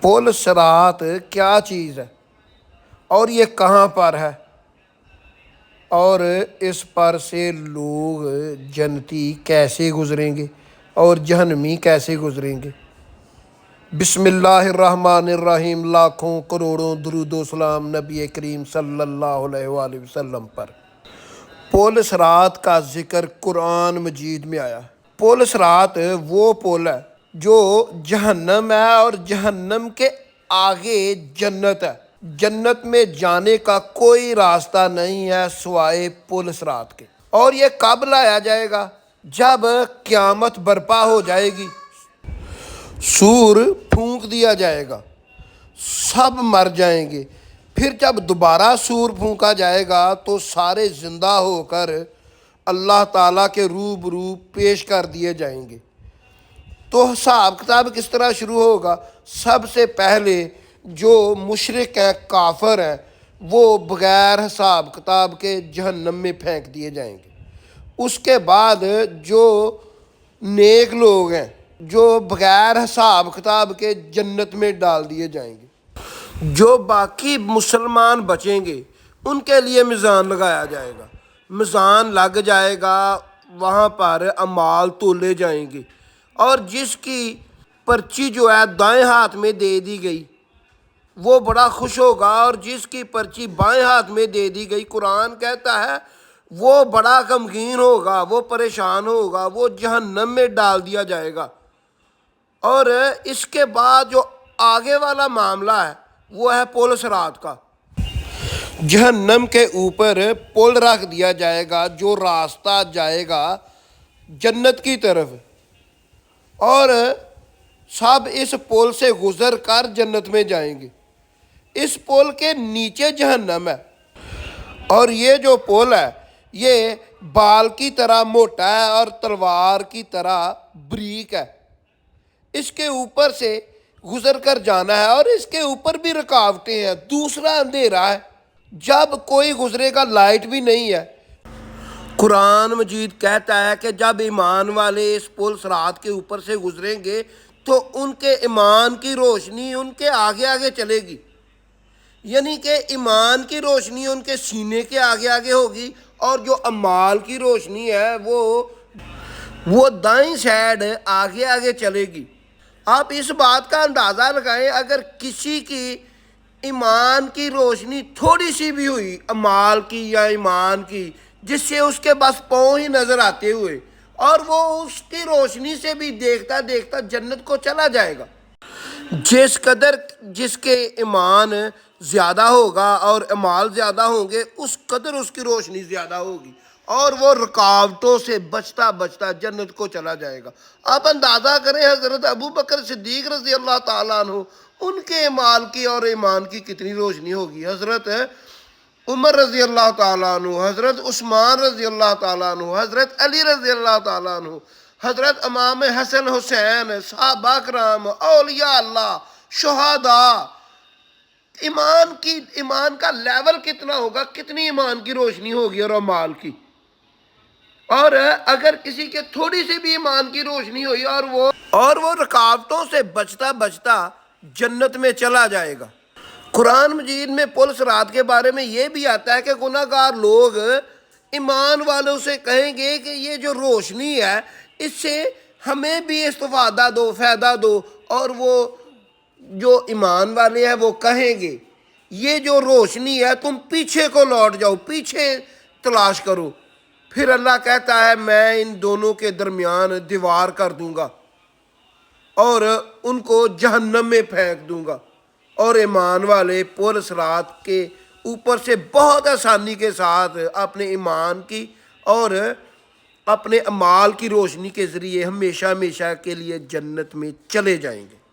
पुल सिरात क्या चीज़ है और ये कहाँ पर है, और इस पर से लोग जन्नती कैसे गुज़रेंगे और जहन्नमी कैसे गुज़रेंगे। बिस्मिल्लाहिर्रहमानिर्रहीम। लाखों करोड़ों दुरूदो सलाम नबी करीम सल्लल्लाहु अलैहि वसल्लम पर। पुल सिरात का जिक्र कुरान मजीद में आया। पुल सिरात वो पुल है जो जहन्नम है और जहन्नम के आगे जन्नत है। जन्नत में जाने का कोई रास्ता नहीं है सिवाय पुल सिरात के। और ये कब लाया जाएगा? जब क़यामत बर्पा हो जाएगी, सूर फूंक दिया जाएगा, सब मर जाएंगे। फिर जब दोबारा सूर फूंका जाएगा तो सारे ज़िंदा होकर अल्लाह ताला के रूबरू पेश कर दिए जाएंगे। तो हिसाब किताब किस तरह शुरू होगा? सबसे पहले जो मुशरिक हैं, काफिर हैं, वो बग़ैर हिसाब किताब के जहन्नम में फेंक दिए जाएंगे। उसके बाद जो नेक लोग हैं, जो बग़ैर हिसाब किताब के जन्नत में डाल दिए जाएंगे। जो बाकी मुसलमान बचेंगे उनके लिए मीज़ान लगाया जाएगा। मीज़ान लग जाएगा, वहाँ पर अमाल तोले जाएंगे, और जिसकी पर्ची जो है दाएं हाथ में दे दी गई वो बड़ा खुश होगा, और जिसकी पर्ची बाएं हाथ में दे दी गई, कुरान कहता है वो बड़ा गमगीन होगा, वो परेशान होगा, वो जहन्नम में डाल दिया जाएगा। और इसके बाद जो आगे वाला मामला है वो है पुल सिरात का। जहन्नम के ऊपर पुल रख दिया जाएगा जो रास्ता जाएगा जन्नत की तरफ, और सब इस पुल से गुज़र कर जन्नत में जाएंगे। इस पुल के नीचे जहन्नम है, और ये जो पुल है ये बाल की तरह मोटा है और तलवार की तरह बारीक है। इसके ऊपर से गुज़र कर जाना है, और इसके ऊपर भी रुकावटें हैं। दूसरा अंधेरा है, जब कोई गुज़रेगा लाइट भी नहीं है। कुरान मजीद कहता है कि जब ईमान वाले इस पुल सिरात के ऊपर से गुज़रेंगे तो उनके ईमान की रोशनी उनके आगे आगे चलेगी, यानी कि ईमान की रोशनी उनके सीने के आगे आगे होगी, और जो अमाल की रोशनी है वो दाईं साइड आगे आगे चलेगी। आप इस बात का अंदाज़ा लगाएं, अगर किसी की ईमान की रोशनी थोड़ी सी भी हुई, अमाल की या ईमान की, जिससे उसके बस पाँव ही नज़र आते हुए, और वो उसकी रोशनी से भी देखता देखता जन्नत को चला जाएगा। जिस कदर जिसके ईमान ज़्यादा होगा और अमाल ज़्यादा होंगे, उस कदर उसकी रोशनी ज़्यादा होगी, और वो रुकावटों से बचता बचता जन्नत को चला जाएगा। आप अंदाज़ा करें हज़रत अबू बकर सिद्दीक़ रज़ी अल्लाह ताला अन्हु, उनके अमाल की और ईमान की कितनी रोशनी होगी। हज़रत उमर रज़ी अल्लाह ताला अन्हु, हज़रत उस्मान रज़ी अल्लाह ताला अन्हु, हज़रत अली रज़ी अल्लाह ताला अन्हु, हज़रत इमाम हसन हुसैन, सहाबा कराम, औलिया अल्लाह, शुहदा, ईमान का लेवल कितना होगा, कितनी ईमान की रोशनी होगी और अमाल की। और अगर किसी के थोड़ी सी भी ईमान की रोशनी हुई और वो रुकावटों से बचता बचता जन्नत में चला जाएगा। कुरान मजीद में पुल सिरात के बारे में ये भी आता है कि गुनाहगार लोग ईमान वालों से कहेंगे कि ये जो रोशनी है इससे हमें भी इस्तिफादा दो, फ़ायदा दो, और वो जो ईमान वाले हैं वो कहेंगे ये जो रोशनी है तुम पीछे को लौट जाओ, पीछे तलाश करो। फिर अल्लाह कहता है मैं इन दोनों के दरमियान दीवार कर दूंगा और उनको जहन्नम में फेंक दूंगा, और ईमान वाले पुल सिरात के ऊपर से बहुत आसानी के साथ अपने ईमान की और अपने अमाल की रोशनी के ज़रिए हमेशा हमेशा के लिए जन्नत में चले जाएंगे।